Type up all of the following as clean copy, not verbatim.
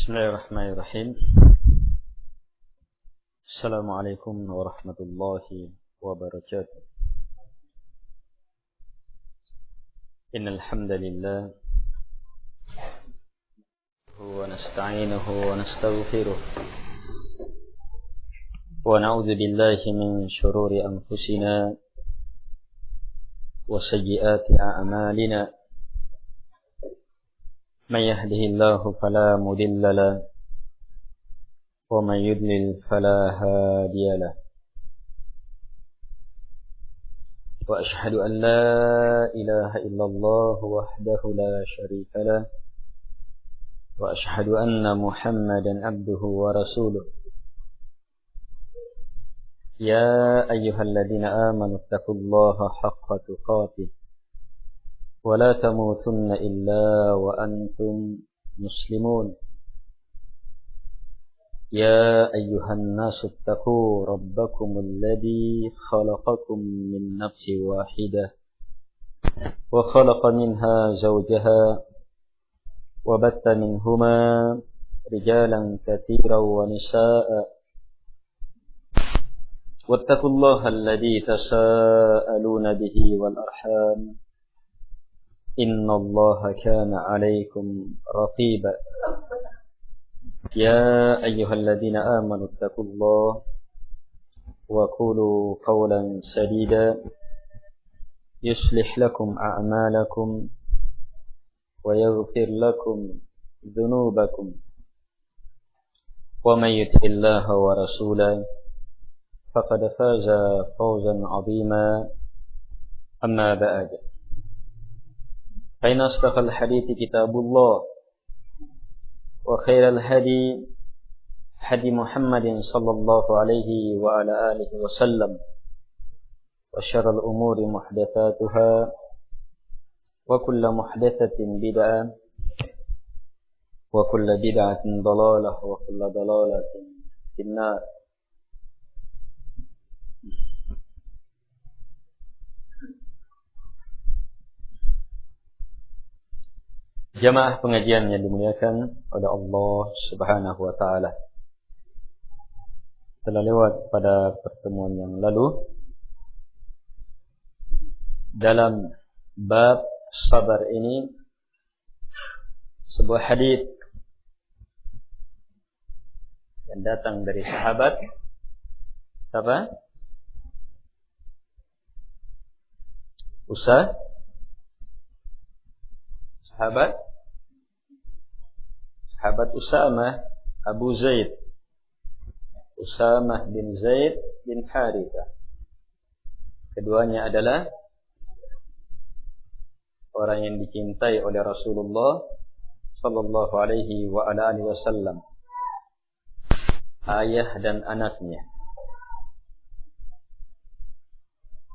Bismillahirrahmanirrahim. Assalamualaikum warahmatullahi wabarakatuh. Innal hamdalillah wa nasta'inuhu wa nastaghfiruh wa na'udzu billahi min shururi anfusina wa sayyiati a'malina. من يهده الله فلا مضل له ومن يضلل فلا هادي له وأشهد أن لا إله إلا الله وحده لا شريك له وأشهد أن محمدا عبده ورسوله يا أيها الذين آمنوا اتقوا الله حق تقاته ولا تموتن إلا وأنتم مسلمون يا أيها الناس اتقوا ربكم الذي خلقكم من نفس واحدة وخلق منها زوجها وبث منهما رجالا كثيرا ونساء واتقوا الله الذي تساءلون به والأرحام إن الله كان عليكم رقيبا يا أيها الذين آمنوا اتقوا الله وقولوا قولا سديدا يصلح لكم أعمالكم ويغفر لكم ذنوبكم ومن يطع الله ورسوله فقد فاز فوزا عظيما أما بعد فإن أصدق الحديث كتاب الله وخير الهدي هدي محمد صلى الله عليه وعلى آله وسلم وشر الأمور محدثاتها وكل محدثة بدعة وكل بدعة ضلالة وكل ضلالة في النار. Jamaah pengajian yang dimuliakan oleh Allah Subhanahu wa taala. Telah lewat pada pertemuan yang lalu dalam bab sabar ini sebuah hadis yang datang dari sahabat siapa? Sahabat Usamah Abu Zaid, Usamah bin Zaid bin Harithah. Keduanya adalah orang yang dicintai oleh Rasulullah sallallahu alaihi wa ala alihi wasallam, ayah dan anaknya.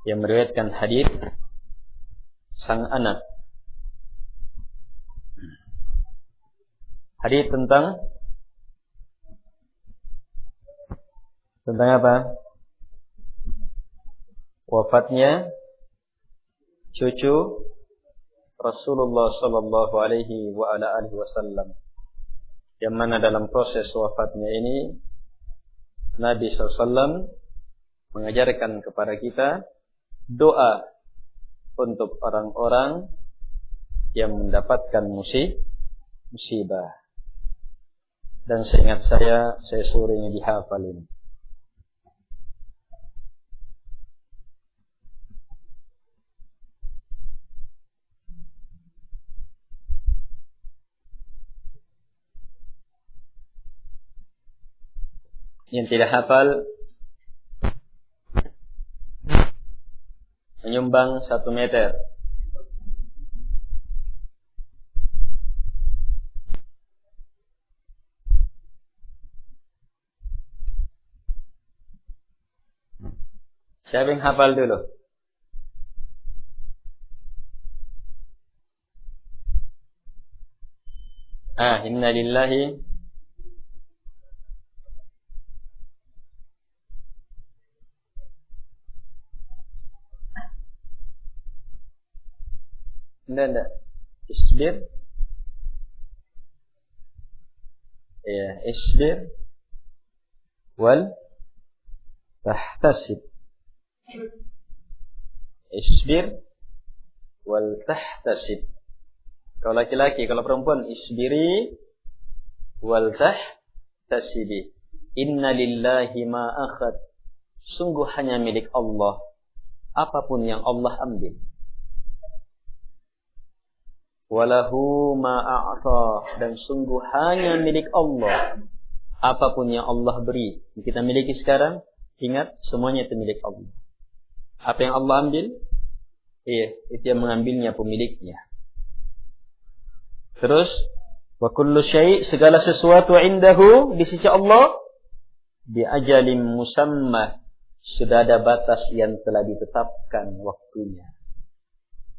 Yang meriwayatkan hadis sang anak. Hadis tentang apa? Wafatnya cucu Rasulullah sallallahu alaihi wa ala alihi wasallam. Yang mana dalam proses wafatnya ini Nabi SAW mengajarkan kepada kita doa untuk orang-orang yang mendapatkan musibah. Dan seingat saya suruh ini dihafal ini. Yang tidak hafal menyumbang 1 meter. Siapa yang hafal dulu? Inna lillahi Isbir Ya, isbir wal tahtasib. Isbir wal tahtasib. Kalau laki-laki, kalau perempuan isbiri wal tahtasibi. Inna lillahi ma akhad. Sungguh hanya milik Allah apapun yang Allah ambil. Walahu ma a'ta, dan sungguh hanya milik Allah apapun yang Allah beri. Yang kita miliki sekarang, ingat semuanya itu milik Allah. Apa yang Allah ambil, itu yang mengambilnya pemiliknya. Terus wa kullu syai', segala sesuatu indahu, di sisi Allah, bi ajalin musamma, sudah ada batas yang telah ditetapkan waktunya.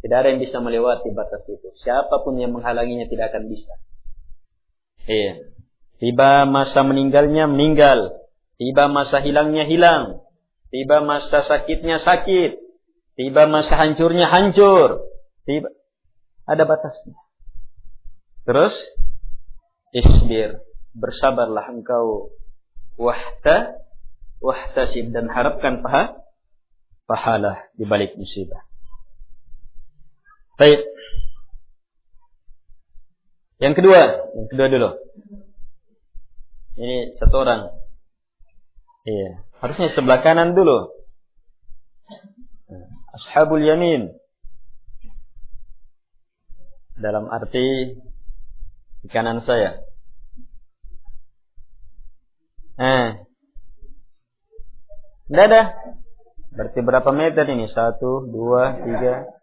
Tidak ada yang bisa melewati batas itu. Siapapun yang menghalanginya tidak akan bisa. Tiba masa meninggalnya, meninggal. Tiba masa hilangnya, hilang. Tiba masa sakitnya, sakit. Tiba masa hancurnya, hancur. Tiba ada batasnya. Terus isbir, bersabarlah engkau. Wahtasib, dan harapkan pahala di balik musibah. Baik. Yang kedua dulu. Ini satu orang. Iya, harusnya sebelah kanan dulu. Ashabul yamin. Dalam arti di kanan saya. Tidak ada. Berarti berapa meter ini? 1, 2, 3.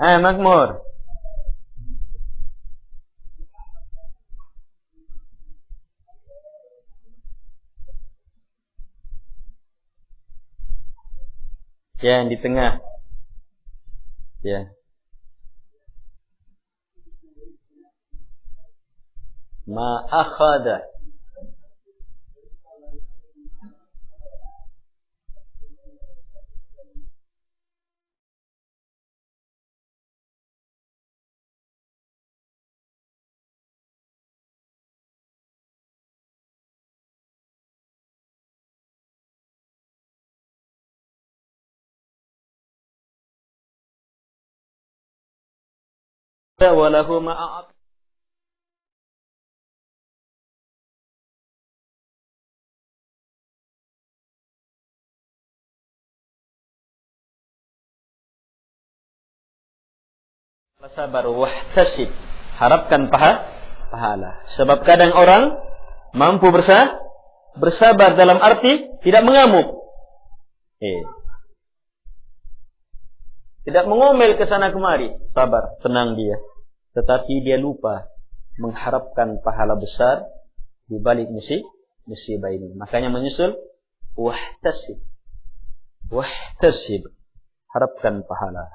Makmur. Ya, yang di tengah. Ya. Ma akhada. Walahu ma'at. Sabar, wahtasib, harapkan pahala. Sebab kadang orang mampu bersabar dalam arti tidak mengamuk. Tidak mengomel ke sana kemari. Sabar, tenang dia. Tetapi dia lupa mengharapkan pahala besar di balik musibah ini. Makanya menyusul wahtasib. Wahtasib, harapkan pahala.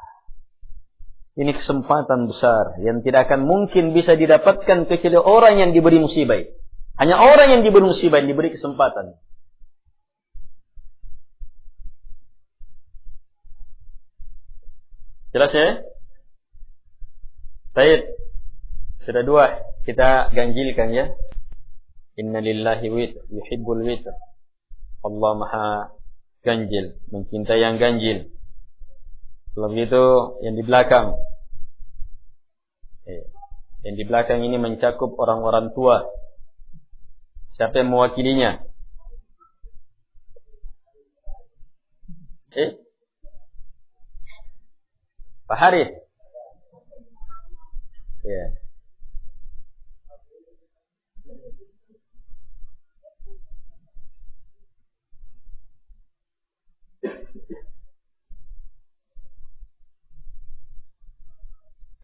Ini kesempatan besar yang tidak akan mungkin bisa didapatkan kecuali orang yang diberi musibah. Hanya orang yang diberi musibah yang diberi kesempatan. Jelas ya? Baik. Sudah 2. Kita ganjilkan ya. Inna lillahi witr, yuhibbul witr. Allah maha ganjil, mencintai yang ganjil. Kalau begitu yang di belakang. Yang di belakang ini mencakup orang-orang tua. Siapa yang mewakilinya? Pak Harif. Ya.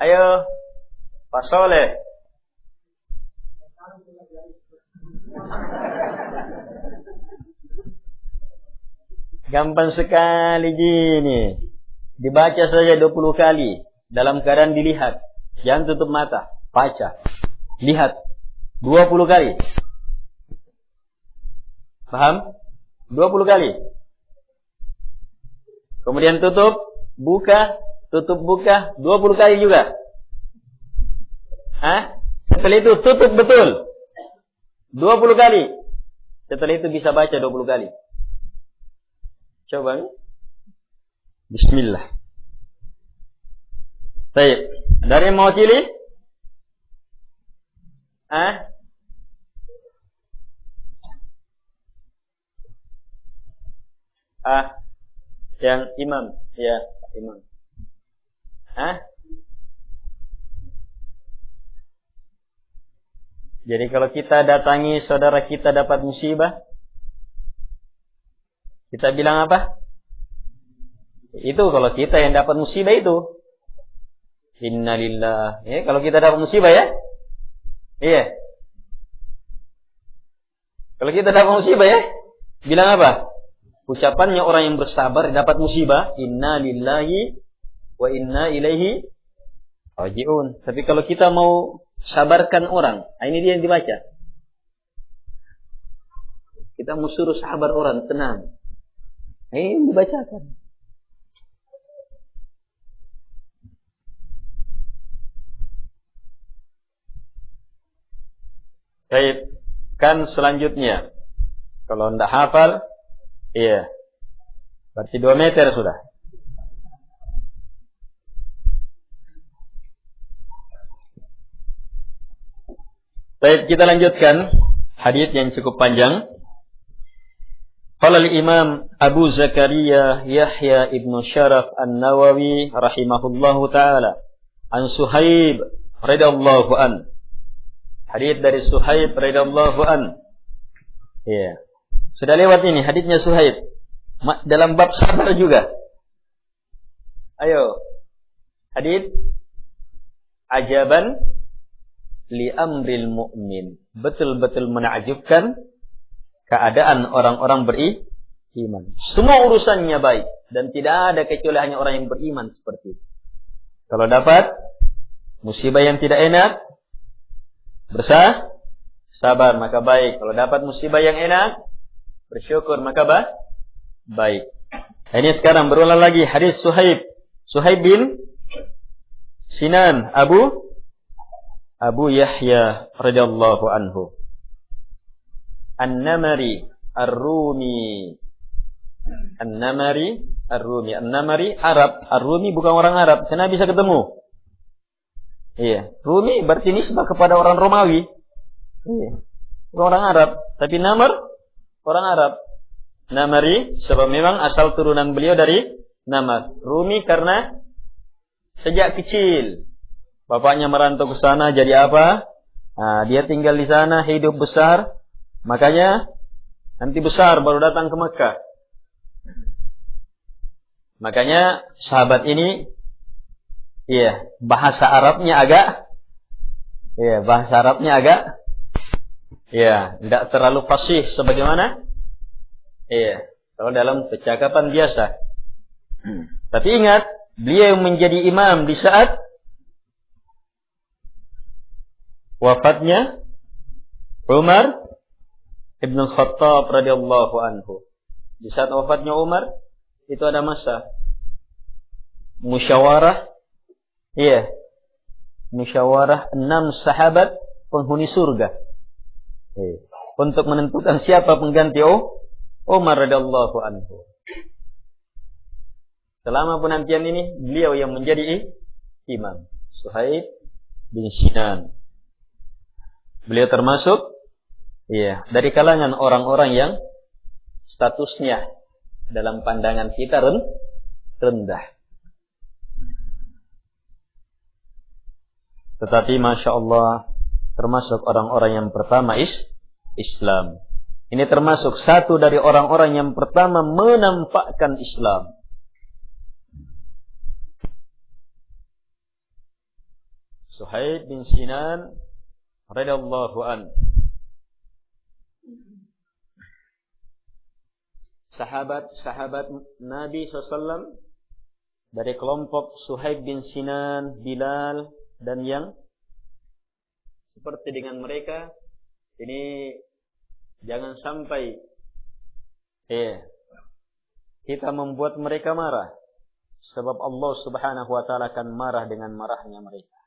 Ayo, Pak Soleh. Gampang sekali gini. Dibaca saja 20 kali. Dalam keadaan dilihat. Jangan tutup mata. Baca. Lihat. 20 kali. Paham? 20 kali. Kemudian tutup. Buka. Tutup buka. 20 kali juga. Setelah itu tutup betul. 20 kali. Setelah itu bisa baca 20 kali. Coba. Bismillah. Baik. Dari yang mewakili? Yang imam. Ya, imam. Jadi kalau kita datangi saudara kita dapat musibah, kita bilang apa? Itu kalau kita yang dapat musibah itu. Innalillah. Ya, kalau kita dapat musibah ya? Iya. Kalau kita dapat musibah ya? Bilang apa? Ucapannya orang yang bersabar dapat musibah, innalillahi wa inna ilaihi raji'un. Tapi kalau kita mau sabarkan orang, ini dia yang dibaca. Kita mau suruh sabar orang, tenang. Ini yang dibacakan. Baik, kan selanjutnya. Kalau tidak hafal, iya. Berarti 2 meter sudah. Baik, kita lanjutkan hadits yang cukup panjang. Qala al-Imam Abu Zakaria Yahya ibn Syaraf An-Nawawi rahimahullahu taala an Suhaib radhiyallahu an. Hadits dari Suhaib radhiyallahu an. Iya. Sudah lewat ini haditsnya Suhaib. Dalam bab sabar juga. Ayo. Hadits ajaban li amril mu'min. Betul-betul menakjubkan keadaan orang-orang beriman. Semua urusannya baik dan tidak ada kecuali hanya orang yang beriman seperti itu. Kalau dapat musibah yang tidak enak, sabar maka baik. Kalau dapat musibah yang enak, bersyukur maka baik. Ini sekarang berulang lagi hadis Suhaib bin Sinan Abu Yahya radhiyallahu anhu. An-Namari Ar-Rumi. An-Namari Ar-Rumi. An-Namari Arab. Ar-Rumi bukan orang Arab. Karena bisa ketemu. Iya. Rumi berarti nisbah kepada orang Romawi. Iya. Orang Arab. Tapi Namar orang Arab. Namari sebab memang asal turunan beliau dari Namar. Rumi karena sejak kecil bapaknya merantau ke sana jadi apa? Nah, dia tinggal di sana, hidup besar. Makanya nanti besar baru datang ke Mekah. Makanya sahabat ini, bahasa Arabnya agak, tidak terlalu fasih sebagaimana, kalau dalam percakapan biasa. Tapi ingat, beliau menjadi imam di saat wafatnya Umar Ibn Khattab radhiyallahu anhu. Di saat wafatnya Umar itu ada masa musyawarah, musyawarah 6 sahabat penghuni surga, untuk menentukan siapa pengganti Umar radhiyallahu anhu. Selama penantian ini beliau yang menjadi imam, Suhaib bin Sinan. Beliau termasuk dari kalangan orang-orang yang statusnya dalam pandangan kita rendah. Tetapi Masya Allah termasuk orang-orang yang pertama Islam. Ini termasuk satu dari orang-orang yang pertama menampakkan Islam. Suhaib bin Sinan radhiyallahu an. Sahabat Nabi SAW dari kelompok Suhaib bin Sinan, Bilal dan yang seperti dengan mereka ini, jangan sampai kita membuat mereka marah, sebab Allah Subhanahu wa taala akan marah dengan marahnya mereka.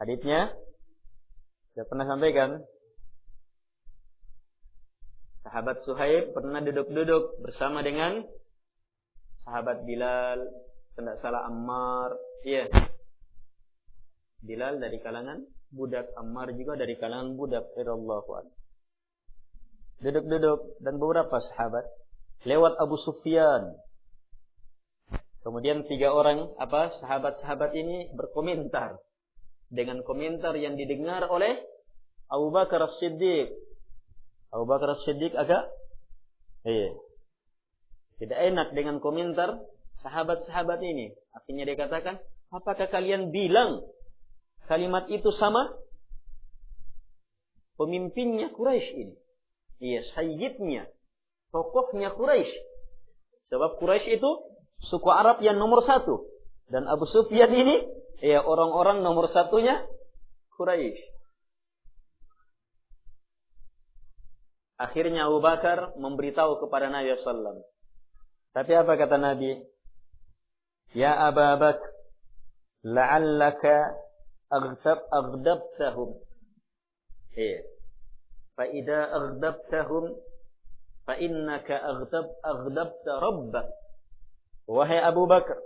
Haditsnya saya pernah sampaikan. Sahabat Suhaib pernah duduk-duduk bersama dengan sahabat Bilal, tidak salah Ammar. Iya. Bilal dari kalangan budak, Ammar juga dari kalangan budak. Radhiyallahu anhu. Duduk-duduk dan beberapa sahabat lewat Abu Sufyan. Kemudian 3 orang sahabat-sahabat ini berkomentar dengan komentar yang didengar oleh Abu Bakar As-Siddiq. Abu Bakar As-Siddiq agak tidak enak dengan komentar sahabat-sahabat ini. Akhirnya dia katakan, apakah kalian bilang kalimat itu sama pemimpinnya Quraisy ini? Iya, sayyidnya, tokohnya Quraisy. Sebab Quraisy itu suku Arab yang nomor 1. Dan Abu Sufyan ini, orang-orang nomor 1-nya Quraisy. Akhirnya Abu Bakar memberitahu kepada Nabi SAW. Tapi apa kata Nabi? Ya Abu Bakar, la'allaka aghdabtahum. Fa'idha aghdabtahum, fa'innaka aghdabta rabbak. Wahai Abu Bakar,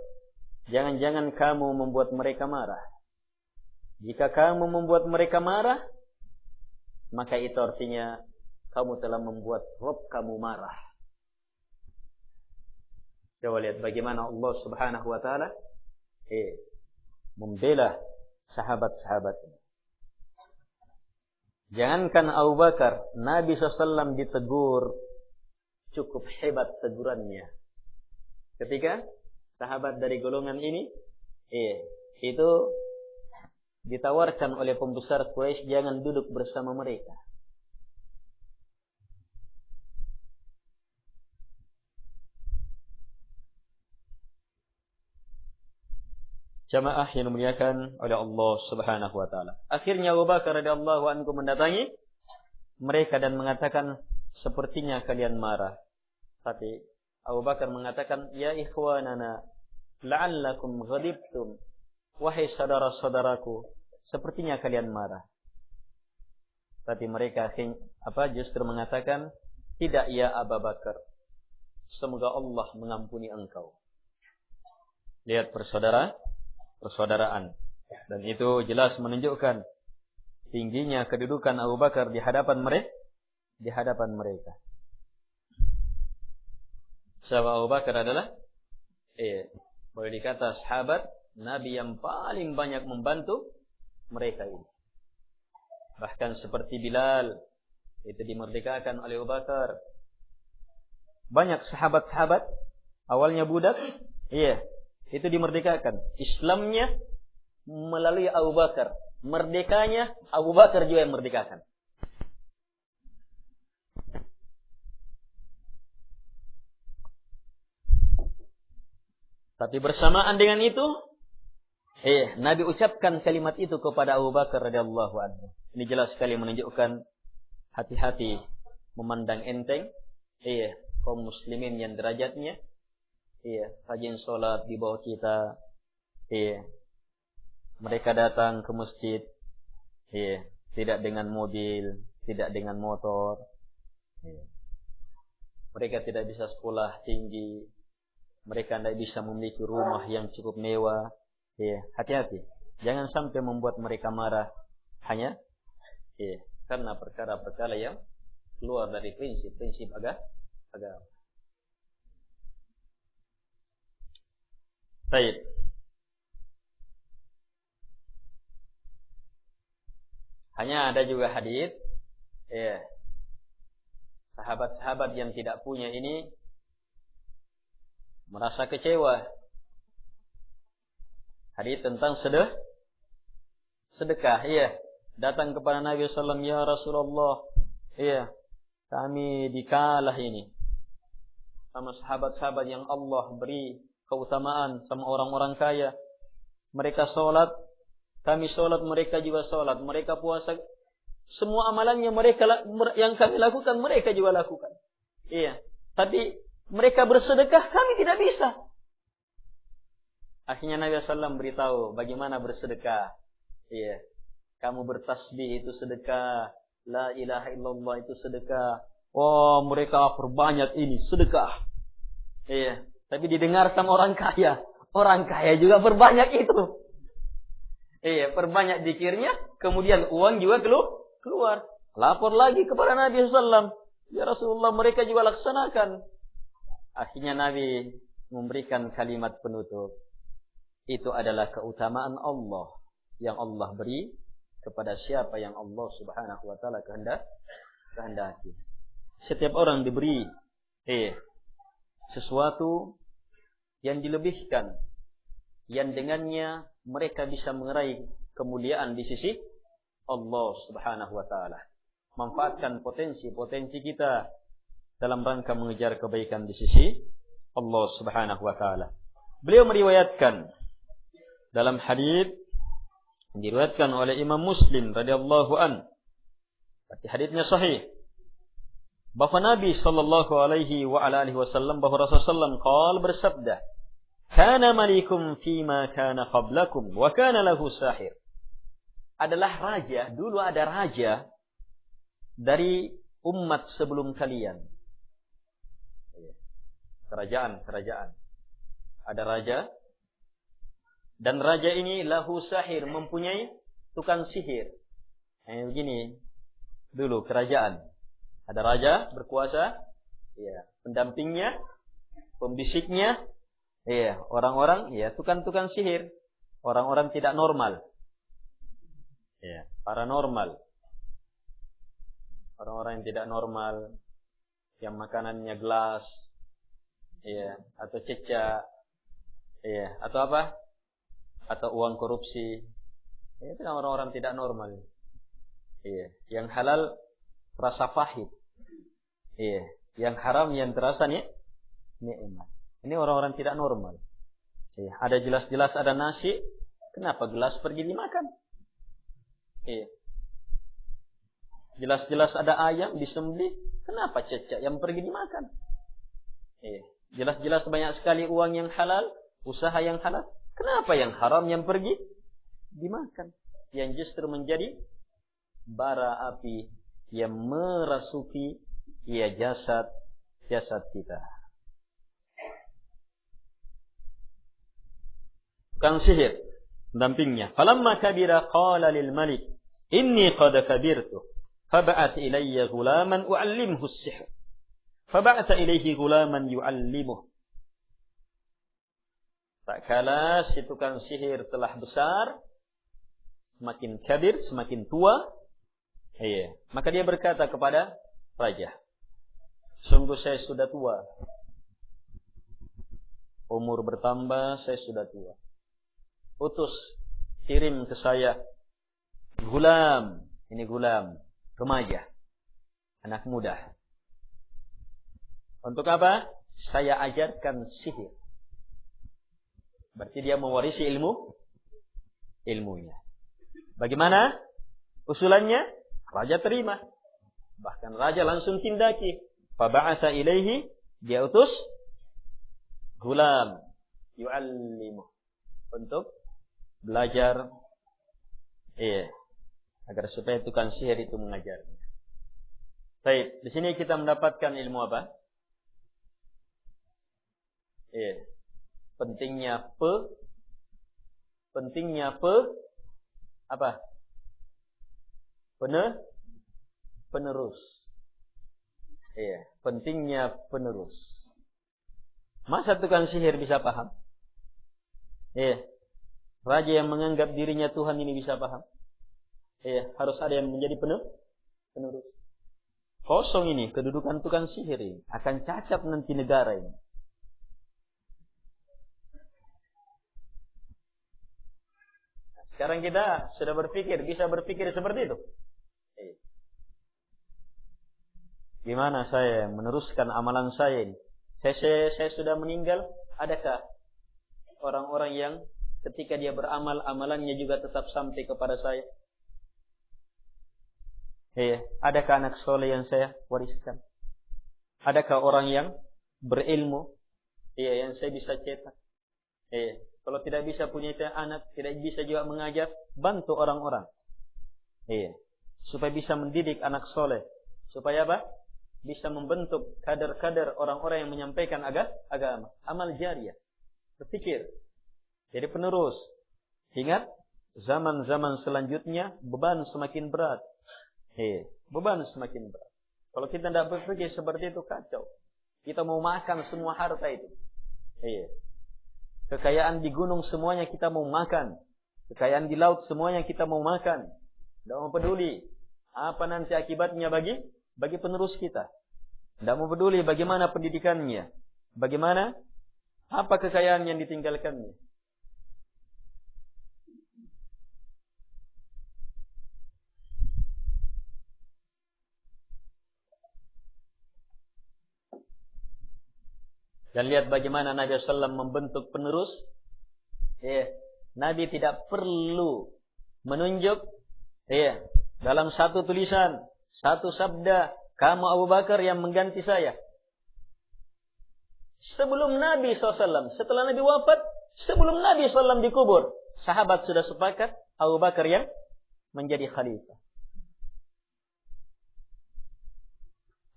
jangan-jangan kamu membuat mereka marah. Jika kamu membuat mereka marah, maka itu artinya kamu telah membuat Rabb kamu marah. Coba lihat bagaimana Allah Subhanahu wa taala membela sahabat-sahabat. Jangankan Abu Bakar, Nabi SAW ditegur, cukup hebat tegurannya. Ketika sahabat dari golongan ini itu ditawarkan oleh pembesar Quraisy jangan duduk bersama mereka. Jamaah yang dimuliakan oleh Allah Subhanahu wa taala. Akhirnya Abu Bakar radhiyallahu anhu mendatangi mereka dan mengatakan, sepertinya kalian marah. Tapi Abu Bakar mengatakan, ya ikhwanana, la'allakum ghadibtum. Wahai saudara-saudaraku, sepertinya kalian marah. Tapi mereka justru mengatakan, tidak ya Abu Bakar. Semoga Allah mengampuni engkau. Lihat persaudaraan. Dan itu jelas menunjukkan tingginya kedudukan Abu Bakar di hadapan mereka. Sahabat Abu Bakar adalah boleh dikata sahabat Nabi yang paling banyak membantu mereka ini. Bahkan seperti Bilal itu dimerdekakan oleh Abu Bakar. Banyak sahabat-sahabat awalnya budak, itu dimerdekakan. Islamnya melalui Abu Bakar. Merdekanya Abu Bakar juga yang merdekakan. Tapi bersamaan dengan itu, Nabi ucapkan kalimat itu kepada Abu Bakar radhiyallahu anhu. Ini jelas sekali menunjukkan hati-hati memandang enteng kaum muslimin yang derajatnya rajin sholat di bawah kita. Mereka datang ke masjid tidak dengan mobil, tidak dengan motor. Mereka tidak bisa sekolah tinggi. Mereka tidak bisa memiliki rumah yang cukup mewah. Hati-hati. Jangan sampai membuat mereka marah hanya karena perkara-perkara yang keluar dari prinsip-prinsip agama. Baik. Hanya ada juga hadis sahabat-sahabat yang tidak punya ini merasa kecewa. Hadis tentang sedekah. Datang kepada Nabi sallallahu alaihi wasallam, ya Rasulullah, kami dikalah ini sama sahabat-sahabat yang Allah beri keutamaan sama orang-orang kaya. Mereka sholat, kami sholat, mereka juga sholat. Mereka puasa, semua amalannya mereka yang kami lakukan, mereka juga lakukan. Tapi mereka bersedekah, kami tidak bisa. Akhirnya Nabi SAW beritahu bagaimana bersedekah. Kamu bertasbih itu sedekah. La ilaha illallah itu sedekah. Oh, mereka perbanyak ini sedekah. Iya. Tapi didengar sama orang kaya. Orang kaya juga perbanyak itu. Iya, perbanyak zikirnya. Kemudian uang juga keluar. Lapor lagi kepada Nabi SAW. Ya Rasulullah, mereka juga laksanakan. Akhirnya Nabi memberikan kalimat penutup. Itu adalah keutamaan Allah. Yang Allah beri kepada siapa yang Allah Subhanahu wa ta'ala kehendaki. Setiap orang diberi sesuatu yang dilebihkan, yang dengannya mereka bisa meraih kemuliaan di sisi Allah Subhanahu wa ta'ala. Manfaatkan potensi-potensi kita dalam rangka mengejar kebaikan di sisi Allah Subhanahu wa ta'ala. Beliau meriwayatkan dalam hadis yang diriwayatkan oleh Imam Muslim radhiyallahu an. Hadisnya sahih. Bahwa Nabi sallallahu alaihi wa ala alihi wasallam, bahwa Rasulullah SAW bersabda, "Kana malikum fima kana qablakum wa kana lahu sahir." Adalah raja, dulu ada raja dari umat sebelum kalian. Kerajaan. Ada raja, dan raja ini lahu sahir, mempunyai tukang sihir. Begini, dulu kerajaan. Ada raja berkuasa, pendampingnya, pembisiknya, orang-orang, tukang-tukang sihir. Orang-orang tidak normal. Paranormal. Orang-orang yang tidak normal, yang makanannya gelas, atau cecak, atau apa? Atau uang korupsi. Itu orang-orang tidak normal. Yang halal rasa pahit. Yang haram yang terasa nikmat. Ini orang-orang tidak normal. Ada jelas-jelas ada nasi, kenapa gelas pergi dimakan? Jelas-jelas ada ayam disembelih, kenapa cecak yang pergi dimakan? Jelas-jelas banyak sekali uang yang halal, usaha yang halal, kenapa yang haram yang pergi dimakan? Yang justru menjadi bara api yang merasuki jasad kita. Tukang sihir pendampingnya. Falamma kabira qala lil malik, inni qad kabirtu. Fab'ath ilayya ghulaman u'allimhu as-sihr. Fab'atha ilayhi ghulaman yu'allimuhu. Tak kala si tukang sihir telah besar, semakin kabir, semakin tua, maka dia berkata kepada raja, sungguh saya sudah tua. Umur bertambah, saya sudah tua. Utus, kirim ke saya gulam. Ini gulam, remaja, anak muda. Untuk apa? Saya ajarkan sihir. Berarti dia mewarisi ilmunya. Bagaimana usulannya? Raja terima. Bahkan raja langsung tindaki. Faba'atha ilaihi, dia utus gulam yu'allimu, untuk belajar agar supaya tukang sihir itu mengajarnya. Baik, di sini kita mendapatkan ilmu apa? Pentingnya apa? Penerus. Pentingnya penerus. Masa tukang sihir bisa paham? Raja yang menganggap dirinya Tuhan ini bisa paham? Harus ada yang menjadi penerus. Kosong ini kedudukan tukang sihir ini. Akan cacat nanti negara ini. Sekarang kita sudah bisa berpikir seperti itu. Gimana saya meneruskan amalan saya ini? Saya sudah meninggal, adakah orang-orang yang ketika dia beramal, amalannya juga tetap sampai kepada saya? Adakah anak soleh yang saya wariskan? Adakah orang yang berilmu yang saya bisa cetak? Kalau tidak bisa punya anak, tidak bisa juga mengajar, bantu orang-orang. Iya. Supaya bisa mendidik anak soleh. Supaya apa? Bisa membentuk kader-kader orang-orang yang menyampaikan agama. Amal jariyah. Berpikir. Jadi penerus. Ingat, zaman-zaman selanjutnya beban semakin berat. Beban semakin berat. Kalau kita tidak berpikir seperti itu, kacau. Kita mau makan semua harta itu. Kekayaan di gunung semuanya kita mau makan. Kekayaan di laut semuanya kita mau makan. Tidak mau peduli apa nanti akibatnya bagi penerus kita. Tidak mau peduli bagaimana pendidikannya. Bagaimana apa kekayaan yang ditinggalkannya. Dan lihat bagaimana Nabi SAW membentuk penerus. Nabi tidak perlu menunjuk dalam satu tulisan, satu sabda, kamu Abu Bakar yang mengganti saya. Sebelum Nabi SAW, setelah Nabi wafat, sebelum Nabi SAW dikubur, sahabat sudah sepakat Abu Bakar yang menjadi khalifah.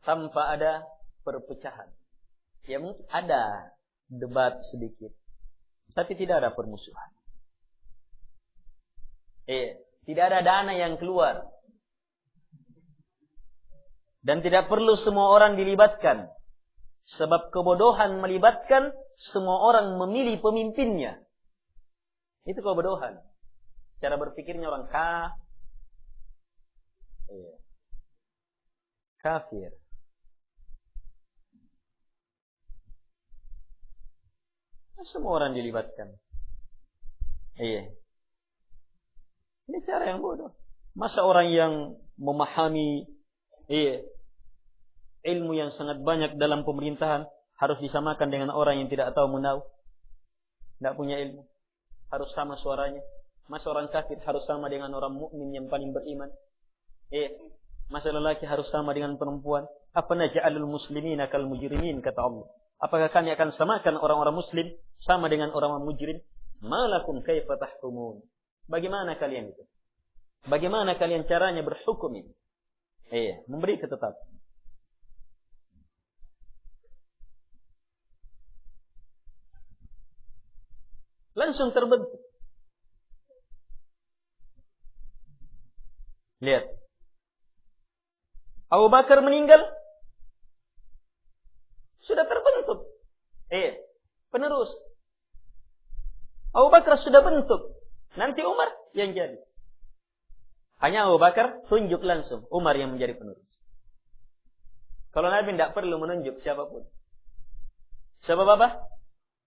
Tanpa ada perpecahan. Ya mungkin ada debat sedikit, tapi tidak ada permusuhan. Tidak ada dana yang keluar. Dan tidak perlu semua orang dilibatkan. Sebab kebodohan melibatkan semua orang memilih pemimpinnya. Itu kebodohan. Cara berpikirnya orang kafir. Semua orang dilibatkan. Ini cara yang bodoh. Masa orang yang memahami ilmu yang sangat banyak dalam pemerintahan harus disamakan dengan orang yang tidak tahu menahu, tidak punya ilmu, harus sama suaranya. Masa orang kafir harus sama dengan orang mukmin yang paling beriman? Masa lelaki harus sama dengan perempuan? Apa naj'alul muslimina kal mujrimin, kata Allah. Apakah kami akan samakan orang-orang muslim sama dengan orang-orang mujrim? Malakum kaifa tahkumun. Bagaimana kalian itu? Bagaimana kalian caranya berhukum ini? Memberi ketetapan. Langsung terbentuk. Lihat. Abu Bakar meninggal. Sudah terbentuk. Penerus. Abu Bakar sudah bentuk. Nanti Umar yang jadi. Hanya Abu Bakar tunjuk langsung. Umar yang menjadi penerus. Kalau Nabi tidak perlu menunjuk siapapun. Sebab apa?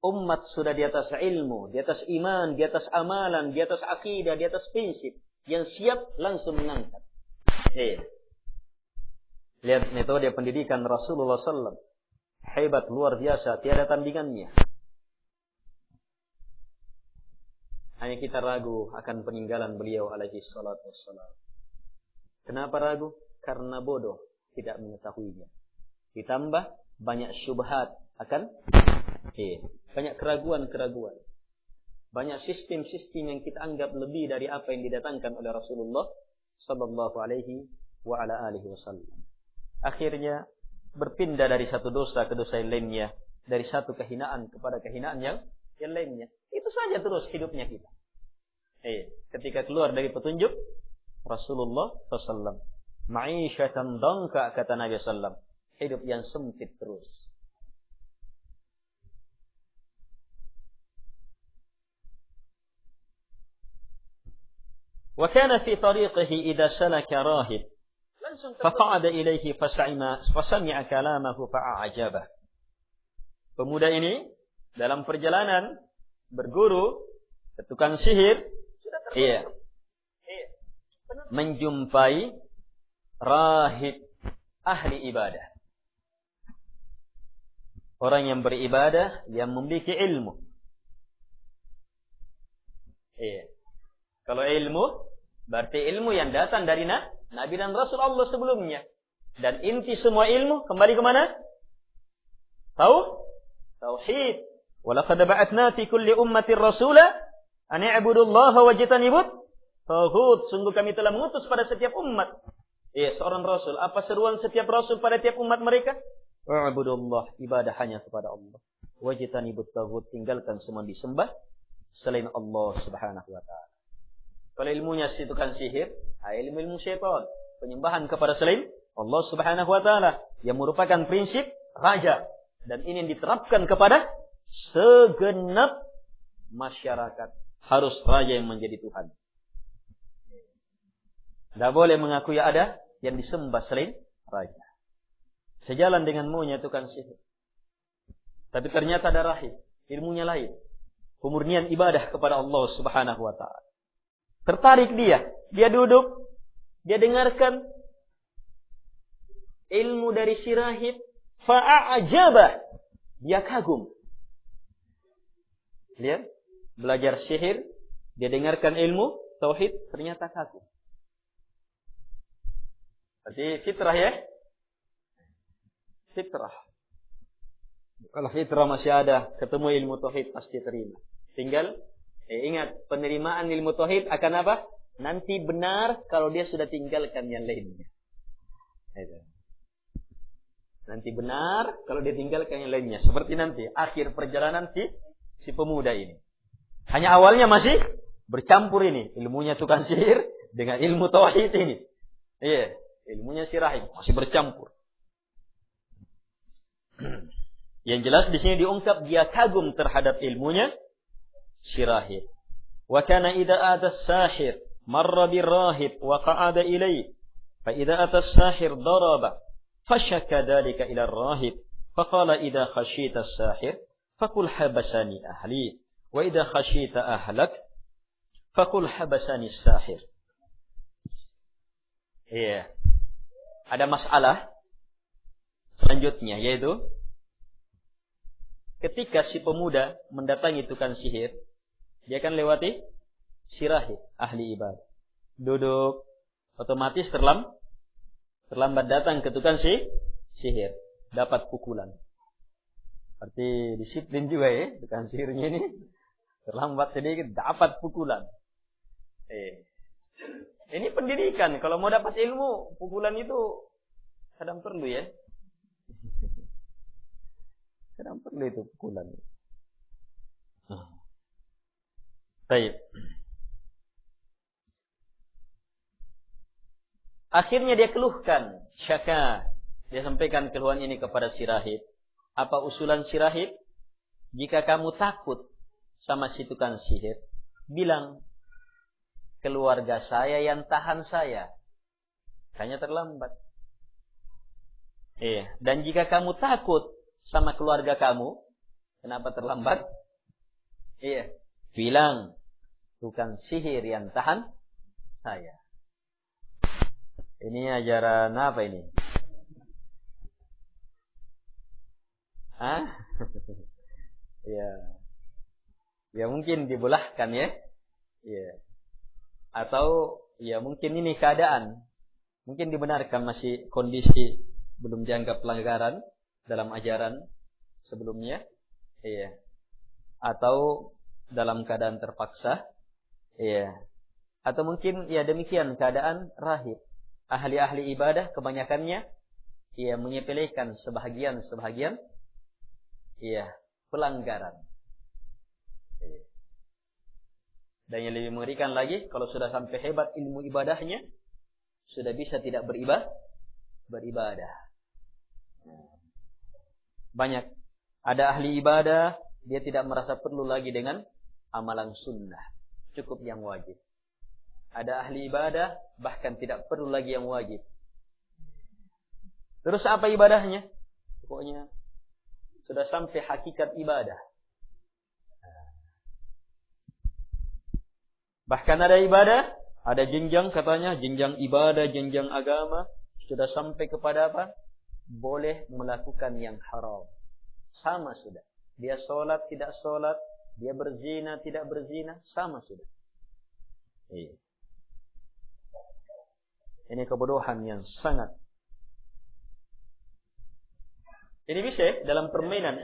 Umat sudah di atas ilmu, di atas iman, di atas amalan, di atas akidah, di atas prinsip. Yang siap langsung mengangkat. Lihat metode pendidikan Rasulullah SAW. Hebat, luar biasa, tiada tandingannya. Hanya kita ragu akan peninggalan beliau alaihi salatu wassalam. Kenapa ragu? Karena bodoh, tidak mengetahuinya. Ditambah banyak syubhat akan banyak keraguan-keraguan. Banyak sistem-sistem yang kita anggap lebih dari apa yang didatangkan oleh Rasulullah sallallahu alaihi wa ala alihi wasallam. Akhirnya berpindah dari satu dosa ke dosa yang lainnya, dari satu kehinaan kepada kehinaan yang lainnya. Itu saja terus hidupnya kita. Ketika keluar dari petunjuk Rasulullah SAW, ma'isyatan dangka, kata Nabi SAW, hidup yang sempit terus. Wa kana fi tariqihi idza salaka rahib faqa'ada ilaihi fasami'a kalamahu fa'ajabah. Pemuda ini dalam perjalanan berguru ke tukang sihir, menjumpai rahib ahli ibadah. Orang yang beribadah, yang memiliki ilmu. Kalau ilmu, berarti ilmu yang datang dari Nabi dan Rasul Allah sebelumnya. Dan inti semua ilmu kembali ke mana? Tauhid. Walaqad ba'atsna fi kulli ummatin rasula an i'budullaha wajtanibut taghut, sungguh kami telah mengutus pada setiap umat. Seorang rasul. Apa seruan setiap rasul pada tiap umat mereka? Wa'budullah, ibadah hanya kepada Allah. Wajtanibut taghut, tinggalkan semua disembah selain Allah Subhanahu wa taala. Kalau ilmunya si tukang sihir, ilmu syaitan, penyembahan kepada selain Allah Subhanahu wa taala yang merupakan prinsip raja, dan ini diterapkan kepada segenap masyarakat. Harus raja yang menjadi Tuhan. Tidak boleh mengakui ada yang disembah selain raja. Sejalan dengan maunya tukang sihir. Tapi ternyata ada rahib, ilmunya lain. Pemurnian ibadah kepada Allah Subhanahu wa taala. Tertarik dia duduk, dia dengarkan ilmu dari si rahib, fa'ajabah, dia kagum. Lihat, belajar sihir, dia dengarkan ilmu tauhid, ternyata kagum. Berarti fitrah ya? Fitrah. Kalau fitrah masih ada, ketemu ilmu tauhid pasti terima. Tinggal ingat, penerimaan ilmu tauhid akan apa? Nanti benar kalau dia sudah tinggalkan yang lainnya. Nanti benar kalau dia tinggalkan yang lainnya. Seperti nanti akhir perjalanan si pemuda ini. Hanya awalnya masih bercampur ini, ilmunya tukang sihir dengan ilmu tauhid ini. Ilmunya si rahib masih bercampur. Yang jelas di sini diungkap dia kagum terhadap ilmunya si rahib. Wa kana idza ata as-sahir marra bir-rahib wa qa'ada ilayhi. Fa idza ata as-sahir daraba fashaka dhalika ila ar-rahib. Fa qala idza khashita as-sahir faqul habasani ahli wa idza khashita ahlak faqul habasani as-sahir. Ada masalah selanjutnya, yaitu ketika si pemuda mendatangi tukang sihir, dia akan lewati si rahib, ahli ibadah. Duduk, otomatis terlambat datang ke tukang sihir, dapat pukulan. Berarti disiplin juga ya, tukang sihirnya ini. Terlambat sedikit, dapat pukulan. Ini pendidikan. Kalau mau dapat ilmu, pukulan itu kadang perlu ya. Kadang perlu itu pukulan. Baik. Akhirnya dia keluhkan, syaka. Dia sampaikan keluhan ini kepada si rahib. Apa usulan si rahib? Jika kamu takut sama si tukang sihir, bilang, keluarga saya yang tahan saya. Hanya terlambat. Dan jika kamu takut sama keluarga kamu, kenapa terlambat? Bilang, tukang sihir yang tahan saya. Ini ajaran apa ini? Ya mungkin dibolehkan ya. Atau ya mungkin ini keadaan. Mungkin dibenarkan masih kondisi belum dianggap pelanggaran dalam ajaran sebelumnya. Atau dalam keadaan terpaksa. Atau mungkin ya demikian keadaan rahib. Ahli-ahli ibadah kebanyakannya menyepelekan sebahagian pelanggaran. Dan yang lebih mengerikan lagi, kalau sudah sampai hebat ilmu ibadahnya, sudah bisa tidak beribadah. Banyak. Ada ahli ibadah, dia tidak merasa perlu lagi dengan amalan sunnah. Cukup yang wajib. Ada ahli ibadah, bahkan tidak perlu lagi yang wajib. Terus apa ibadahnya? Pokoknya, sudah sampai hakikat ibadah. Bahkan ada ibadah, ada jenjang katanya, jenjang ibadah, jenjang agama, sudah sampai kepada apa? Boleh melakukan yang haram. Sama sudah. Dia sholat, tidak sholat, dia berzina, tidak berzina, sama sudah. Ini kebodohan yang sangat. Ini bisa dalam permainan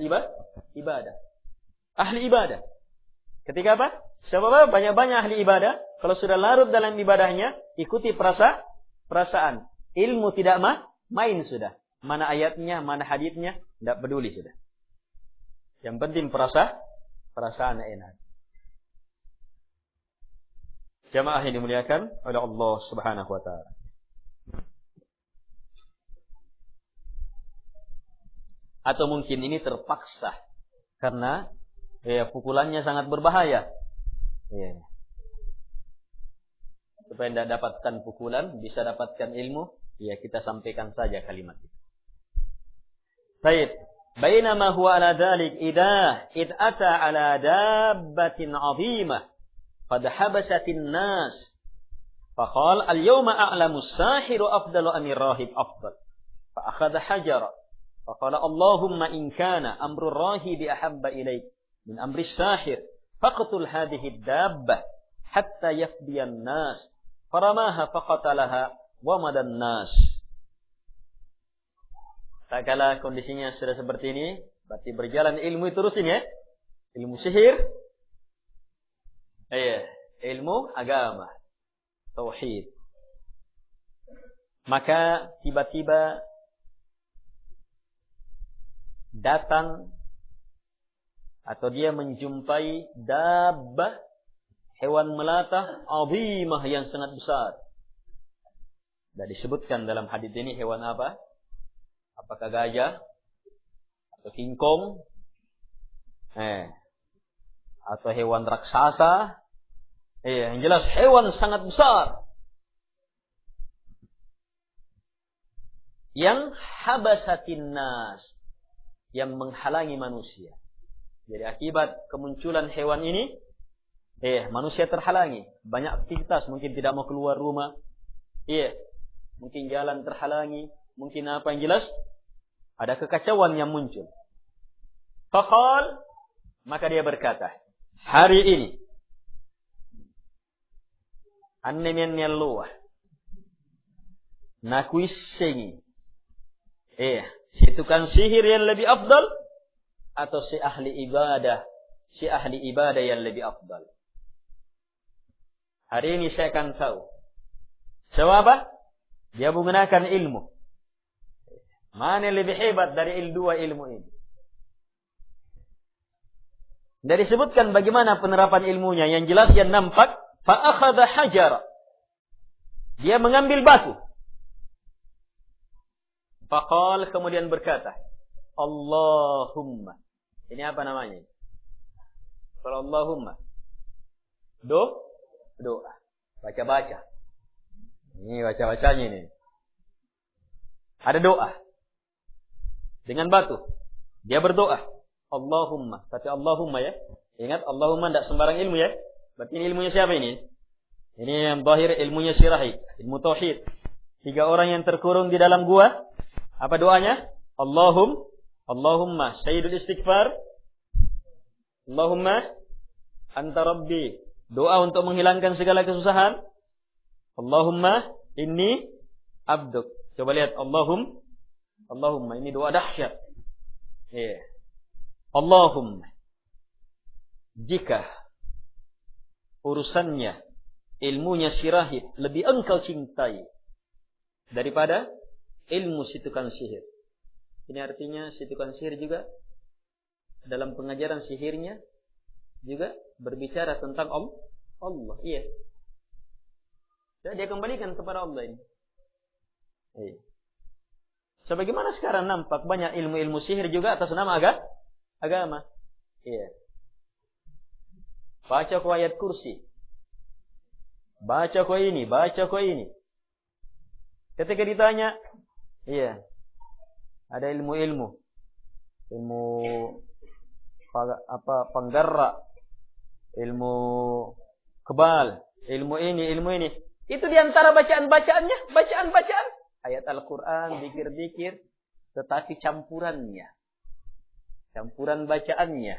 ibadah. Ahli ibadah. Ketika apa? Sebab banyak-banyak ahli ibadah, Kalau sudah larut dalam ibadahnya, ikuti perasaan. Ilmu tidak main sudah. Mana ayatnya, mana haditsnya, tidak peduli sudah. Yang penting perasaan enak. Jamaah yang dimuliakan oleh Allah Subhanahu wa taala. Atau mungkin ini terpaksa karena pukulannya sangat berbahaya. Supaya tidak dapatkan pukulan, bisa dapatkan ilmu, kita sampaikan saja kalimat itu. Baik. Bainama huwa ala dhalik id ata ala dabbatin 'azimah qad habasatin nas. Faqala al-yawma a'lamu as-sahiru afdalu am ar-rahib afdal. Fa akhadha hajara. Faqala Allahumma in kana amru ar-rahibi ahabba ilayk min amri as-sahir faqtul hadhihi ad-dabbah hatta yafdiya an-nas. Faramaha faqatalaha wa madan nas. Tak kala kondisinya sudah seperti ini, berarti berjalan ilmu itu terusin ya. Ilmu sihir, ilmu agama, tauhid. Maka tiba-tiba datang atau dia menjumpai dabbah, hewan melata azimah yang sangat besar. Dan disebutkan dalam hadis ini hewan apa? Apakah gajah atau kingkong, atau hewan raksasa? Yang jelas hewan sangat besar yang habasatin nas, yang menghalangi manusia. Jadi akibat kemunculan hewan ini, manusia terhalangi. Banyak aktivitas, mungkin tidak mau keluar rumah. Mungkin jalan terhalangi, mungkin apa yang jelas ada kekacauan yang muncul. Faqal, maka dia berkata, hari ini annemen yalluah nakuisengi si tukang sihir yang lebih afdal atau si ahli ibadah yang lebih afdal. Hari ini saya akan tahu. Sebab apa? Dia menggunakan ilmu. Mana yang lebih hebat dari dua ilmu ini? Dan disebutkan bagaimana penerapan ilmunya. Yang jelas yang nampak. Fa'akhadha hajar. Dia mengambil batu. Faqal, kemudian berkata, Allahumma. Ini apa namanya? Kalau Allahumma. Doa. Baca-baca. Ini baca-bacanya ini. Ada doa. Dengan batu. Dia berdoa. Allahumma. Tapi Allahumma ya. Ingat Allahumma tidak sembarang ilmu ya. Berarti ini ilmunya siapa ini? Ini yang zahir ilmunya Sirahi. Ilmu tauhid. 3 orang yang terkurung di dalam gua. Apa doanya? Allahumma sayyidul istighfar. Allahumma anta rabbi. Doa untuk menghilangkan segala kesusahan. Allahumma inni abduk. Coba lihat Allahumma ini doa dahsyat. Allahumma, jika urusannya ilmunya si rahib lebih engkau cintai daripada ilmu si tukang sihir. Ini artinya si tukang sihir juga dalam pengajaran sihirnya juga berbicara tentang Allah. Iya. Dan dia kembalikan kepada Allah ini. Sebagaimana sekarang nampak banyak ilmu-ilmu sihir juga atas nama agama. Iya. Baca ku ayat kursi. Baca ku ini, baca ku ini. Ketika ditanya, ada ilmu-ilmu. Ilmu penggerak, ilmu kebal, ilmu ini. Itu diantara bacaan-bacaannya, bacaan-bacaan. Ayat Al-Quran, zikir-zikir, tetapi campuran bacaannya,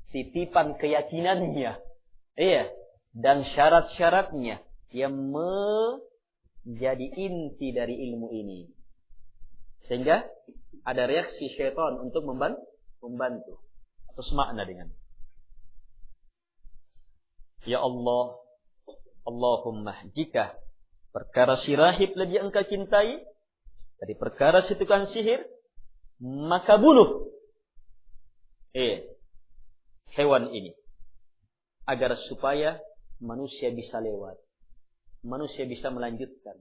titipan keyakinannya, dan syarat-syaratnya yang menjadi inti dari ilmu ini. Sehingga ada reaksi syaitan untuk membantu. Atau semakna dengan, ya Allah, Allahumma, jika perkara si rahib lebih engkau cintai dari perkara si tukang sihir, maka bunuh hewan ini agar supaya manusia bisa lewat, manusia bisa melanjutkan.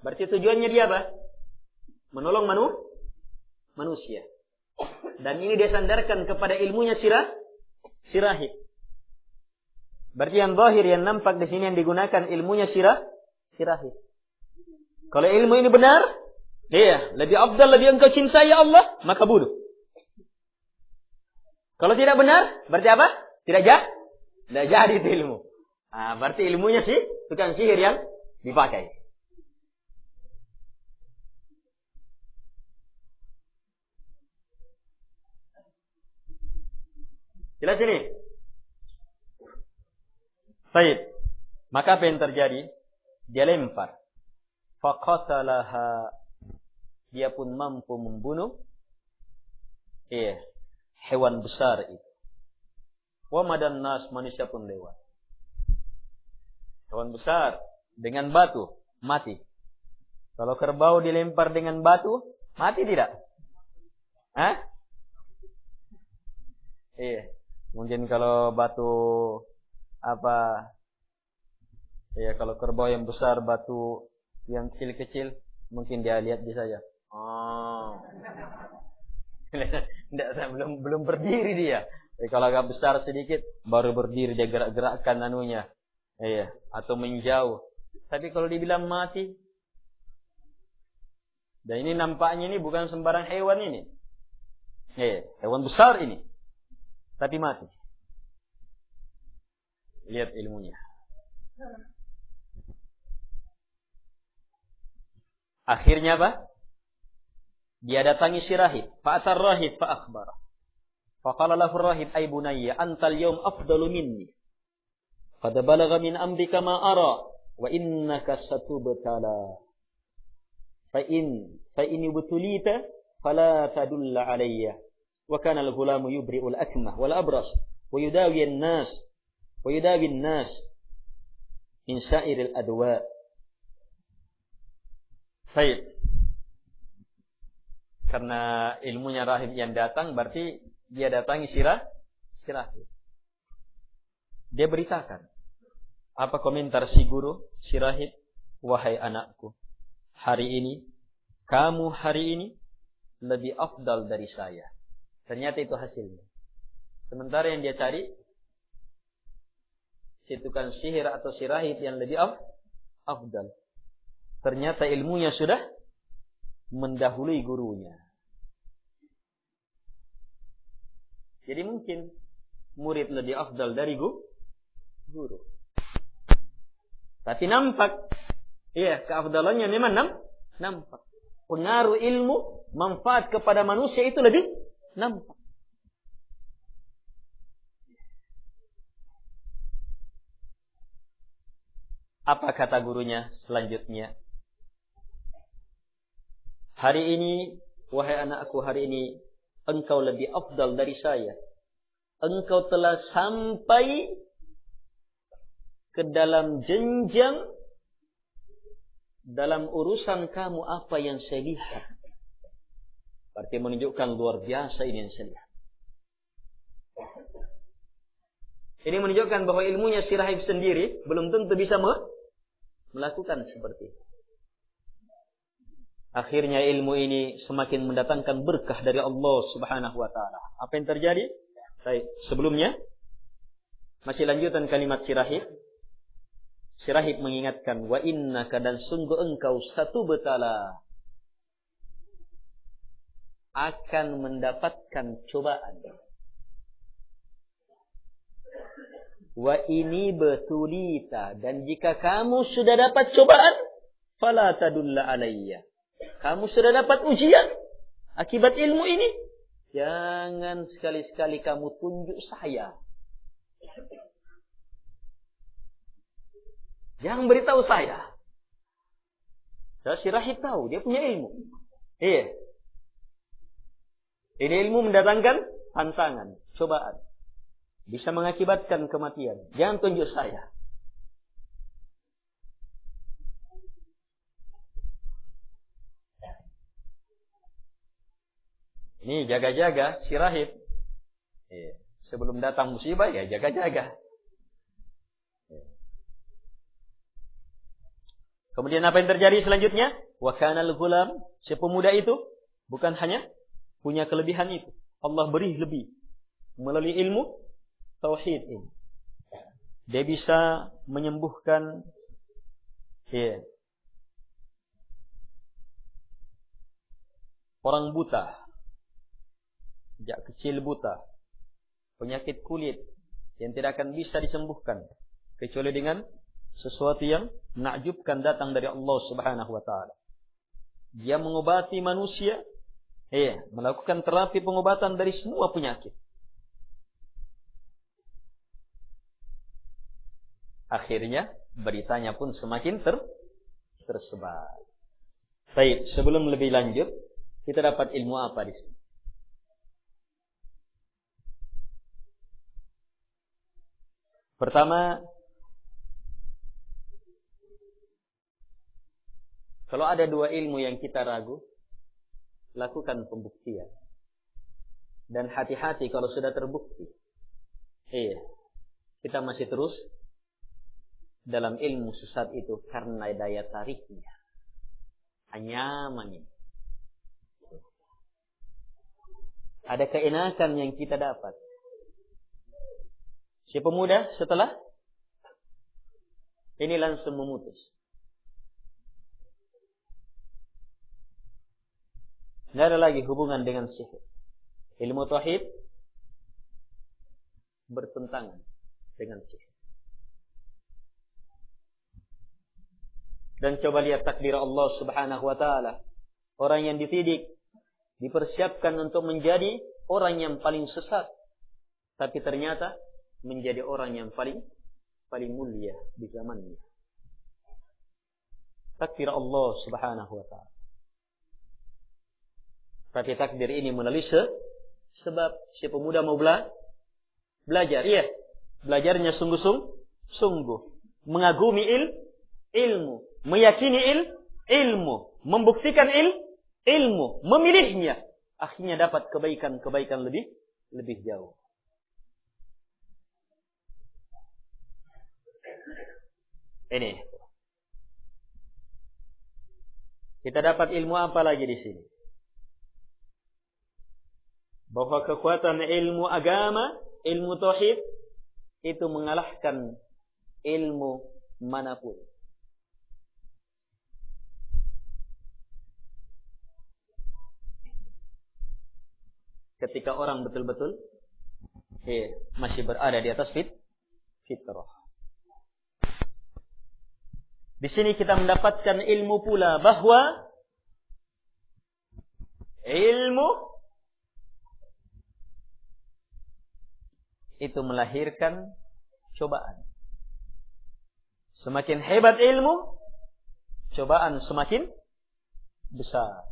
Berarti tujuannya dia apa? Menolong manusia. Dan ini dia sandarkan kepada ilmunya si rahib. Berarti yang zahir, yang nampak di sini yang digunakan ilmunya si rahib. Kalau ilmu ini benar, lebih afdal, lebih engkau cintai Allah, maka bunuh. Kalau tidak benar, berarti apa? Tidak jadi itu ilmu. Berarti ilmunya tukang sihir yang dipakai. Jelas ini? Baik. Maka apa yang terjadi? Dia lempar. Faqatalaha. Dia pun mampu membunuh hewan besar itu. Wa madan nas, manusia pun lewat. Hewan besar dengan batu mati. Kalau kerbau dilempar dengan batu, mati tidak? Mungkin kalau batu kalau kerbau yang besar, batu yang kecil-kecil, mungkin dia lihat dia saja. Belum berdiri dia. Kalau agak besar sedikit, baru berdiri dia gerak-gerakkan anunya. Atau menjauh. Tapi kalau dibilang mati, dan ini nampaknya ini bukan sembarang hewan ini. Hewan besar ini. Tapi mati. Lihat ilmunya. Akhirnya apa? Dia datangi si rahib. Fa'atar rahib fa'akhbarah. Faqala lahu rahib, ay bunayya, antal yawm afdalu minni. Qad balagha min amrika ma ara. Wa innaka satubtala. Fa'in yubtulita fala tadulla alayya. Wa kana al-ghulamu yubri'u al-akmah wal abras. Wa yudawi an-nas min sa'iril adwa. Baik. Karena ilmunya rahib yang datang, berarti dia datangi si rahib. Dia beritakan. Apa komentar si guru, si rahib? Wahai anakku, kamu hari ini lebih afdal dari saya. Ternyata itu hasilnya. Sementara yang dia cari, si tukang sihir atau si rahib yang lebih afdal. Ternyata ilmunya sudah mendahului gurunya. Jadi mungkin murid lebih afdal dari guru. Tapi nampak, keafdalannya memang nampak. Pengaruh ilmu, manfaat kepada manusia itu lebih nampak. Apa kata gurunya selanjutnya? Hari ini, wahai anakku, hari ini engkau lebih afdal dari saya. Engkau telah sampai ke dalam jenjang dalam urusan kamu apa yang saya lihat. Berarti menunjukkan luar biasa ini yang saya lihat. Ini menunjukkan bahwa ilmunya si rahib sendiri belum tentu bisa melakukan seperti itu. Akhirnya ilmu ini semakin mendatangkan berkah dari Allah Subhanahu wa taala. Apa yang terjadi? Baik, sebelumnya masih lanjutan kalimat si rahib. Si rahib mengingatkan, wa innaka, dan sungguh engkau satubtala, akan mendapatkan cobaan. Wa ini betulita, dan jika kamu sudah dapat cobaan, fala tadulla alayya, kamu sudah dapat ujian akibat ilmu ini, jangan sekali-sekali kamu tunjuk saya. Jangan beritahu saya. Si rahib tahu, dia punya ilmu. Ini ilmu mendatangkan tantangan, cobaan. bisa mengakibatkan kematian. Jangan tunjuk saya. Ini jaga-jaga si rahib. Sebelum datang musibah ya jaga-jaga. Kemudian apa yang terjadi selanjutnya? Wa kana al-ghulam, si pemuda itu bukan hanya punya kelebihan itu. Allah beri lebih melalui ilmu tauhid ini. Dia bisa menyembuhkan orang buta. Sejak kecil buta, penyakit kulit yang tidak akan bisa disembuhkan kecuali dengan sesuatu yang menakjubkan datang dari Allah Subhanahu wa taala. Dia mengobati manusia, melakukan terapi pengobatan dari semua penyakit. Akhirnya beritanya pun semakin tersebar. Baik, sebelum lebih lanjut, kita dapat ilmu apa di sini? Pertama, kalau ada dua ilmu yang kita ragu, lakukan pembuktian. Dan hati-hati kalau sudah terbukti. Kita masih terus dalam ilmu sesat itu karena daya tariknya. Anyaman ini. Ada keenakan yang kita dapat. Si pemuda setelah ini langsung memutus. Tidak ada lagi hubungan dengan sihir. Ilmu tauhid bertentangan dengan sihir. Dan coba lihat takdir Allah Subhanahu wa taala. Orang yang dididik, dipersiapkan untuk menjadi orang yang paling sesat, tapi ternyata menjadi orang yang paling mulia di zamannya. Takdir Allah Subhanahu wa taala. Tapi takdir ini melalui sebab si pemuda mau belajar, ya. Belajarnya sungguh-sungguh, mengagumi ilmu, meyakini ilmu, membuktikan ilmu, memilihnya, akhirnya dapat kebaikan lebih jauh. Ini. Kita dapat ilmu apa lagi di sini? Bahwa kekuatan ilmu agama, ilmu tauhid itu mengalahkan ilmu manapun. Ketika orang betul-betul masih berada di atas fitrah. Di sini kita mendapatkan ilmu pula bahwa ilmu itu melahirkan cobaan. Semakin hebat ilmu, cobaan semakin besar.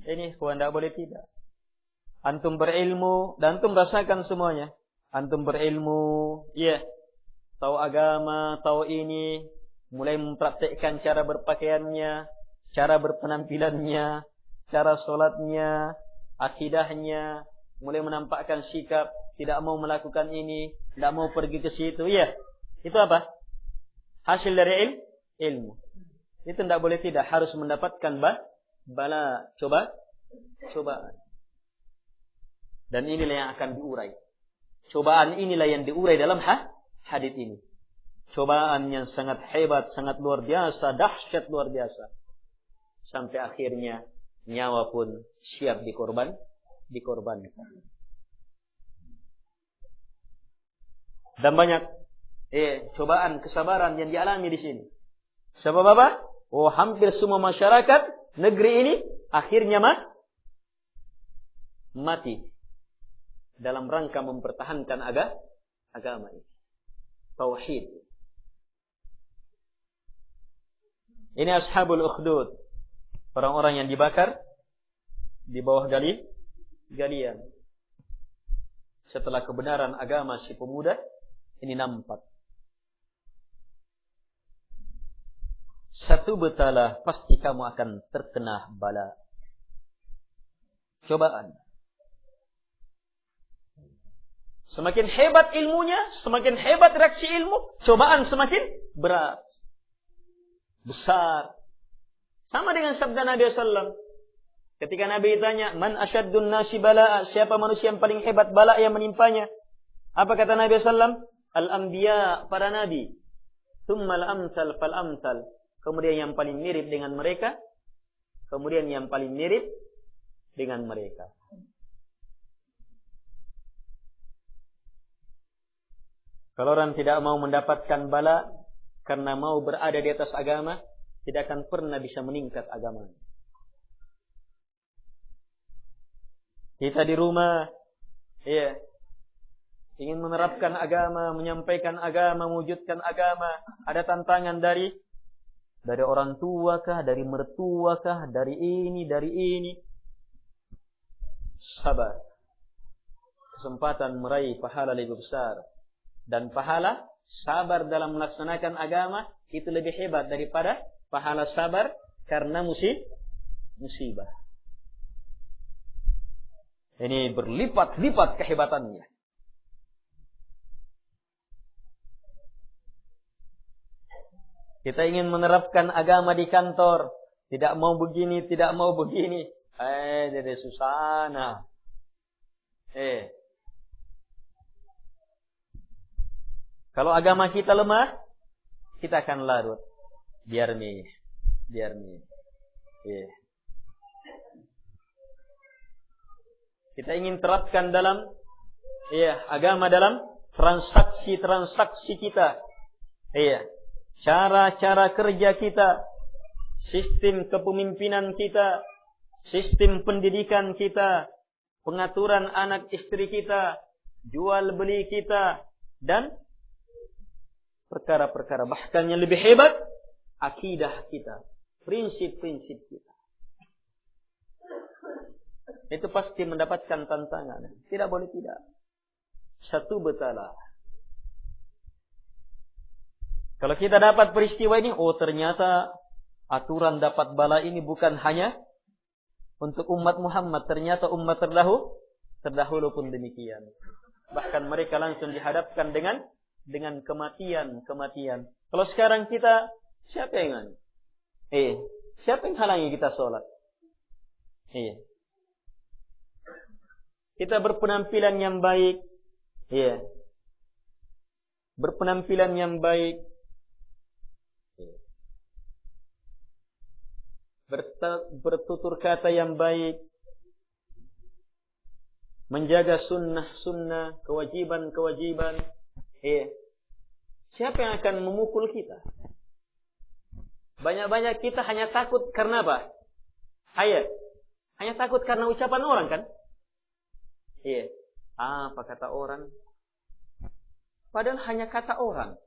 Ini tidak boleh tidak. Antum berilmu dan antum rasakan semuanya. Antum berilmu, tahu agama, tahu ini, mulai mempraktikkan cara berpakaiannya, cara berpenampilannya, cara sholatnya, akidahnya, mulai menampakkan sikap, tidak mau melakukan ini, tidak mau pergi ke situ, itu apa? Hasil dari ilmu. Itu tidak boleh tidak, harus mendapatkan bala, cobaan. Dan inilah yang akan diurai. Cobaan inilah yang diurai dalam hadits ini. Cobaan yang sangat hebat, sangat luar biasa, dahsyat luar biasa. Sampai akhirnya nyawa pun siap dikorbankan. Dan banyak cobaan kesabaran yang dialami di sini. Sebab apa? Hampir semua masyarakat negeri ini akhirnya mati dalam rangka mempertahankan agama ini. Tauhid. Ini ashabul ukhdud, orang-orang yang dibakar di bawah galian. Setelah kebenaran agama si pemuda ini nampak. Satu betalah, pasti kamu akan terkena bala. Cobaan. Semakin hebat ilmunya, semakin hebat reaksi ilmu, cobaan semakin berat. Besar. Sama dengan sabda Nabi SAW. Ketika Nabi ditanya, man asyaddun nasi bala'a, siapa manusia yang paling hebat bala yang menimpanya? Apa kata Nabi SAW? Al-anbiya, para nabi. Thummal amsal fal amsal. Kemudian yang paling mirip dengan mereka. Kemudian yang paling mirip dengan mereka. Kalau orang tidak mau mendapatkan bala karena mau berada di atas agama, tidak akan pernah bisa meningkat agamanya. Kita di rumah, ingin menerapkan agama, menyampaikan agama, mewujudkan agama, ada tantangan dari orang tua kah, dari mertua kah, dari ini. Sabar. Kesempatan meraih pahala lebih besar. Dan pahala sabar dalam melaksanakan agama itu lebih hebat daripada pahala sabar karena musibah. Ini berlipat-lipat kehebatannya. Kita ingin menerapkan agama di kantor, tidak mau begini, tidak mau begini. Jadi susana. Kalau agama kita lemah, kita akan larut. Biar nih. Kita ingin terapkan dalam agama dalam transaksi kita. Cara-cara kerja kita, sistem kepemimpinan kita, sistem pendidikan kita, pengaturan anak istri kita, jual beli kita, dan perkara-perkara bahkan yang lebih hebat, akidah kita, prinsip-prinsip kita. Itu pasti mendapatkan tantangan. Tidak boleh tidak. Satu betalah. Kalau kita dapat peristiwa ini, ternyata aturan dapat bala ini bukan hanya untuk umat Muhammad. Ternyata umat terdahulu pun demikian. Bahkan mereka langsung dihadapkan dengan kematian. Kalau sekarang kita, siapa yang siapa yang halangi kita sholat? Kita berpenampilan yang baik. Berpenampilan yang baik. Bertutur kata yang baik. Menjaga sunnah-sunnah, kewajiban-kewajiban. Siapa yang akan memukul kita? Banyak-banyak kita hanya takut karena apa? Hanya takut karena ucapan orang kan? Apa kata orang? Padahal hanya kata orang.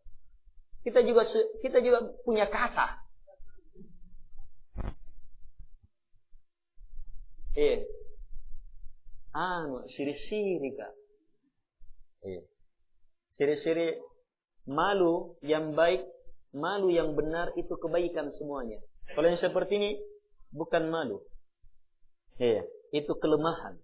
Kita juga punya kata. Siri-siri kak. Siri-siri malu yang baik, malu yang benar itu kebaikan semuanya. Kalau yang seperti ini bukan malu. Itu kelemahan.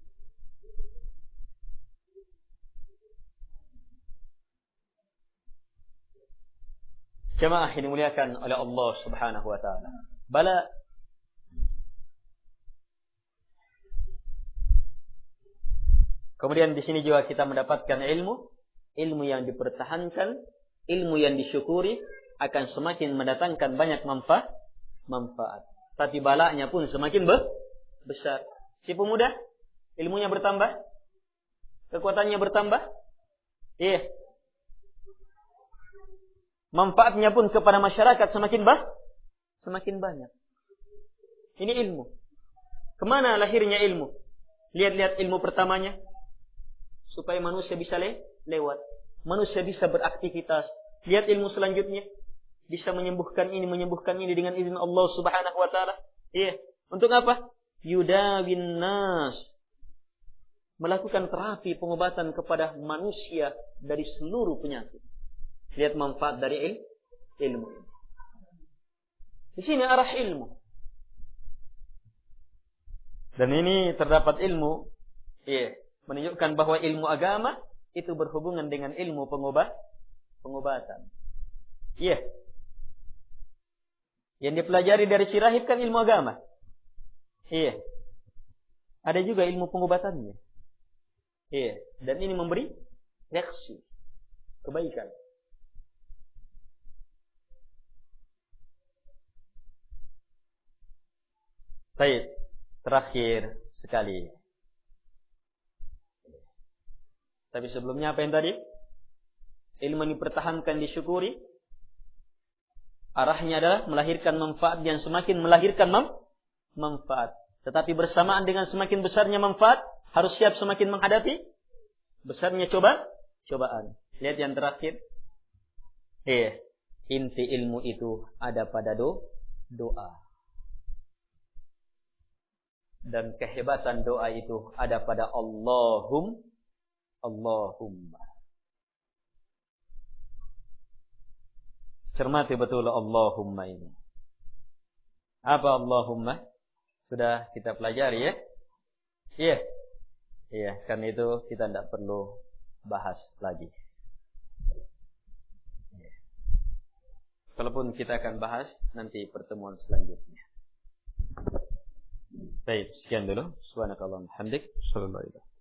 Jemaah yang dimuliakan oleh Allah Subhanahu wa taala. Bala kemudian di sini juga kita mendapatkan ilmu yang dipertahankan, ilmu yang disyukuri akan semakin mendatangkan banyak manfaat. Tapi balanya pun semakin besar. Si pemuda ilmunya bertambah, kekuatannya bertambah. Manfaatnya pun kepada masyarakat semakin banyak. Ini ilmu. Kemana lahirnya ilmu? Lihat-lihat ilmu pertamanya. Supaya manusia bisa lewat. Manusia bisa beraktivitas. Lihat ilmu selanjutnya. Bisa menyembuhkan ini dengan izin Allah Subhanahu wa taala. Untuk apa? Yudawin nas. melakukan terapi pengobatan kepada manusia dari seluruh penyakit. Lihat manfaat dari ilmu ini. Di sini arah ilmu. Dan ini terdapat ilmu, menunjukkan bahwa ilmu agama itu berhubungan dengan ilmu pengobatan. Yang dipelajari dari si rahib kan ilmu agama. Ada juga ilmu pengobatannya. Dan ini memberi reaksi kebaikan. Baik, terakhir sekali. Tapi sebelumnya apa yang tadi? Ilmu ini dipertahankan, disyukuri. Arahnya adalah melahirkan manfaat yang semakin melahirkan manfaat. Tetapi bersamaan dengan semakin besarnya manfaat, harus siap semakin menghadapi besarnya cobaan. Lihat yang terakhir. Inti ilmu itu ada pada doa. Dan kehebatan doa itu ada pada Allahumma. Cermati betul Allahumma ini. Apa Allahumma? Sudah kita pelajari ya? Iya, karena itu kita tidak perlu bahas lagi. Kalaupun kita akan bahas nanti pertemuan selanjutnya. Baik, sekian dulu. Subhanakallahumma hamdik. Sallallahu alaihi wasallam.